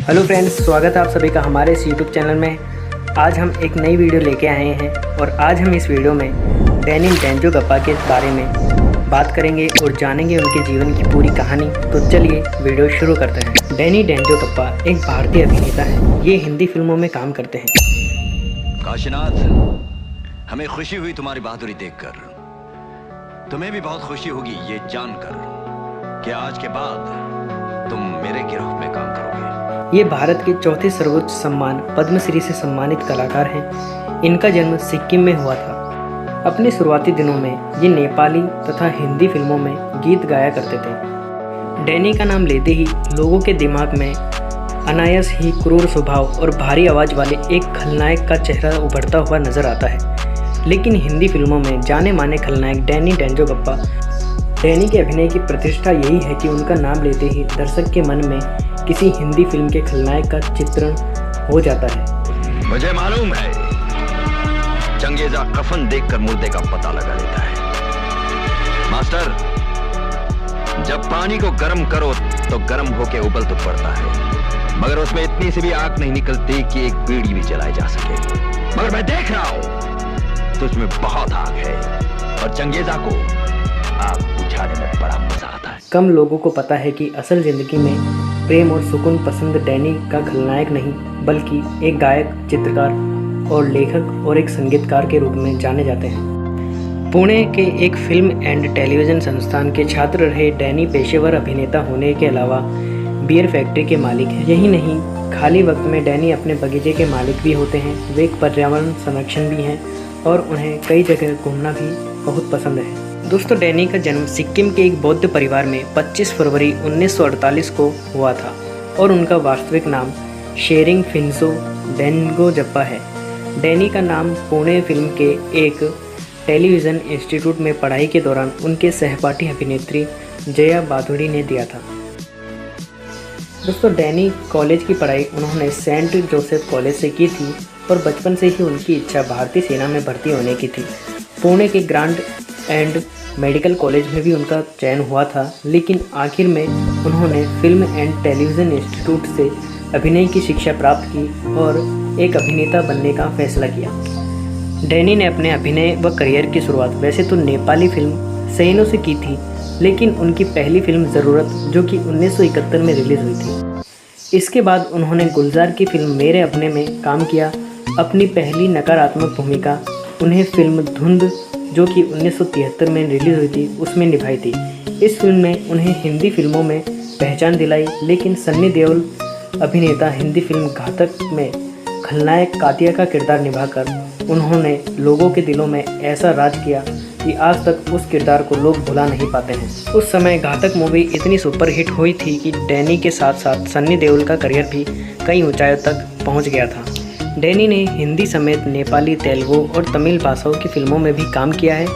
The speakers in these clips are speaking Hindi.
हेलो फ्रेंड्स, स्वागत है आप सभी का हमारे इस यूट्यूब चैनल में। आज हम एक नई वीडियो लेके आए हैं और आज हम इस वीडियो में डैनी डेंजोंगपा के बारे में बात करेंगे और जानेंगे उनके जीवन की पूरी कहानी। तो चलिए वीडियो शुरू करते हैं। डैनी डेंजोंगपा एक भारतीय अभिनेता है। ये हिंदी फिल्मों में काम करते हैं। काशीनाथ, हमें खुशी हुई तुम्हारी बहादुरी देखकर। तुम्हें भी बहुत खुशी होगी ये जानकर कि आज के बाद तुम मेरे गिरोह में काम करोगे। ये भारत के चौथे सर्वोच्च सम्मान पद्मश्री से सम्मानित कलाकार हैं। इनका जन्म सिक्किम में हुआ था। अपने शुरुआती दिनों में ये नेपाली तथा हिंदी फिल्मों में गीत गाया करते थे। डैनी का नाम लेते ही लोगों के दिमाग में अनायास ही क्रूर स्वभाव और भारी आवाज़ वाले एक खलनायक का चेहरा उभरता हुआ नजर आता है। लेकिन हिंदी फिल्मों में जाने माने खलनायक डैनी डेंजोंगपा। डैनी के अभिनय की प्रतिष्ठा यही है कि उनका नाम लेते ही दर्शक के मन में किसी हिंदी फिल्म के खलनायक का चित्रण हो जाता है। मुझे मालूम है, चंगेजा कफन देखकर मुर्दे का पता लगा लेता है। मास्टर, जब पानी को गर्म करो तो गर्म होके उबल तो पड़ता है, मगर उसमें इतनी सी भी आग नहीं निकलती कि एक बीड़ी भी जलाई जा सके। मगर मैं देख रहा हूं तुझमें बहुत आग है और चंगेजा को आग बुझाने में बड़ा मजा आता है। कम लोगों को पता है कि असल जिंदगी में प्रेम और सुकून पसंद डैनी का खलनायक नहीं बल्कि एक गायक, चित्रकार और लेखक और एक संगीतकार के रूप में जाने जाते हैं। पुणे के एक फिल्म एंड टेलीविज़न संस्थान के छात्र रहे डैनी पेशेवर अभिनेता होने के अलावा बियर फैक्ट्री के मालिक हैं। यही नहीं, खाली वक्त में डैनी अपने बगीचे के मालिक भी होते हैं। वे एक पर्यावरण संरक्षण भी हैं और उन्हें कई जगह घूमना भी बहुत पसंद है। दोस्तों, डैनी का जन्म सिक्किम के एक बौद्ध परिवार में 25 फरवरी 1948 को हुआ था और उनका वास्तविक नाम शेरिंग फिन्सो डेंजोंगपा है। डैनी का नाम पुणे फिल्म के एक टेलीविज़न इंस्टीट्यूट में पढ़ाई के दौरान उनके सहपाठी अभिनेत्री जया बाधुड़ी ने दिया था। दोस्तों, डैनी कॉलेज की पढ़ाई उन्होंने सेंट जोसेफ कॉलेज से की थी और बचपन से ही उनकी इच्छा भारतीय सेना में भर्ती होने की थी। पुणे के ग्रांड एंड मेडिकल कॉलेज में भी उनका चयन हुआ था, लेकिन आखिर में उन्होंने फिल्म एंड टेलीविज़न इंस्टीट्यूट से अभिनय की शिक्षा प्राप्त की और एक अभिनेता बनने का फैसला किया। डैनी ने अपने अभिनय व करियर की शुरुआत वैसे तो नेपाली फिल्म सैनो से की थी, लेकिन उनकी पहली फिल्म ज़रूरत, जो कि 1971 में रिलीज़ हुई थी। इसके बाद उन्होंने गुलजार की फिल्म मेरे अपने में काम किया। अपनी पहली नकारात्मक भूमिका उन्हें फिल्म धुंध, जो कि 1973 में रिलीज़ हुई थी, उसमें निभाई थी। इस फिल्म में उन्हें हिंदी फिल्मों में पहचान दिलाई, लेकिन सन्नी देओल अभिनेता हिंदी फिल्म घातक में खलनायक कातिया का किरदार निभाकर उन्होंने लोगों के दिलों में ऐसा राज किया कि आज तक उस किरदार को लोग भुला नहीं पाते हैं। उस समय घातक मूवी इतनी सुपरहिट हुई थी कि डैनी के साथ साथ सन्नी देओल का करियर भी कई ऊंचाइयों तक पहुँच गया था। डैनी ने हिंदी समेत नेपाली, तेलुगु और तमिल भाषाओं की फिल्मों में भी काम किया है।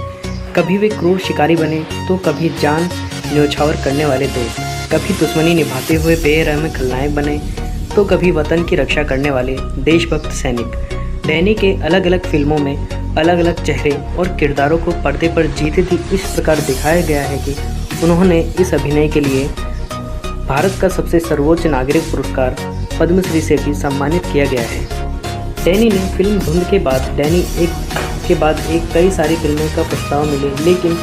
कभी वे क्रूर शिकारी बने तो कभी जान न्योछावर करने वाले दोस्त, कभी दुश्मनी निभाते हुए बेरहम खलनायक बने तो कभी वतन की रक्षा करने वाले देशभक्त सैनिक। डैनी के अलग अलग फिल्मों में अलग अलग चेहरे और किरदारों को पर्दे पर जीते थी इस प्रकार दिखाया गया है कि उन्होंने इस अभिनय के लिए भारत का सबसे सर्वोच्च नागरिक पुरस्कार पद्मश्री से भी सम्मानित किया गया है। डैनी ने फिल्म धुंध के बाद कई सारी फिल्मों का प्रस्ताव मिले, लेकिन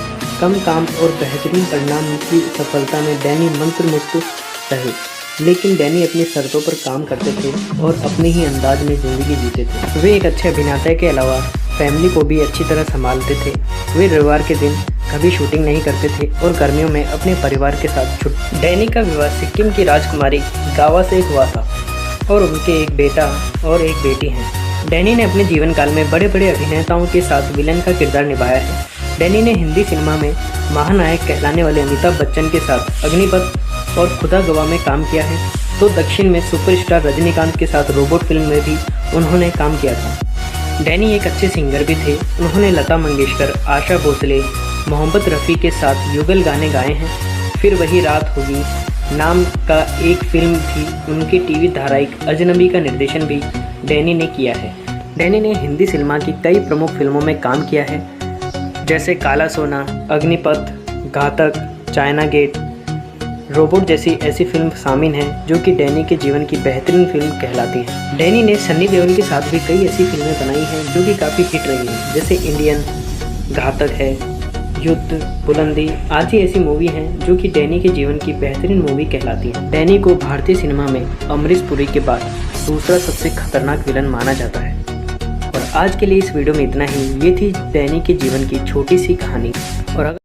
कम काम और बेहतरीन परिणाम की सफलता में डैनी मंत्रमुग्ध रहे। लेकिन डैनी अपनी शर्तों पर काम करते थे और अपने ही अंदाज में ज़िंदगी जीते थे। वे एक अच्छे अभिनेता के अलावा फैमिली को भी अच्छी तरह संभालते थे। वे रविवार के दिन कभी शूटिंग नहीं करते थे और गर्मियों में अपने परिवार के साथ छुट्टी। डैनी का विवाह सिक्किम की राजकुमारी गावा से हुआ था और उनके एक बेटा और एक बेटी हैं। डैनी ने अपने जीवन काल में बड़े बड़े अभिनेताओं के साथ विलन का किरदार निभाया है। डैनी ने हिंदी सिनेमा में महानायक कहलाने वाले अमिताभ बच्चन के साथ अग्निपथ और खुदा गवाह में काम किया है, तो दक्षिण में सुपरस्टार रजनीकांत के साथ रोबोट फिल्म में भी उन्होंने काम किया था। डैनी एक अच्छे सिंगर भी थे। उन्होंने लता मंगेशकर, आशा भोसले, मोहम्मद रफ़ी के साथ युगल गाने गाए हैं। फिर वही रात होगी नाम का एक फिल्म थी, उनके टीवी धारावाहिक अजनबी का निर्देशन भी डैनी ने किया है। डैनी ने हिंदी सिनेमा की कई प्रमुख फिल्मों में काम किया है, जैसे काला सोना, अग्निपथ, घातक, चाइना गेट, रोबोट जैसी ऐसी फिल्म शामिल हैं जो कि डैनी के जीवन की बेहतरीन फिल्म कहलाती है। डैनी ने सन्नी देओल के साथ भी कई ऐसी फिल्में बनाई हैं जो कि काफ़ी हिट रही हैं, जैसे इंडियन, घातक है, युद्ध, बुलंदी आदि ऐसी मूवी हैं जो कि डैनी के जीवन की बेहतरीन मूवी कहलाती हैं। डैनी को भारतीय सिनेमा में अमरीश पुरी के बाद दूसरा सबसे खतरनाक विलन माना जाता है। और आज के लिए इस वीडियो में इतना ही। ये थी डैनी के जीवन की छोटी सी कहानी। और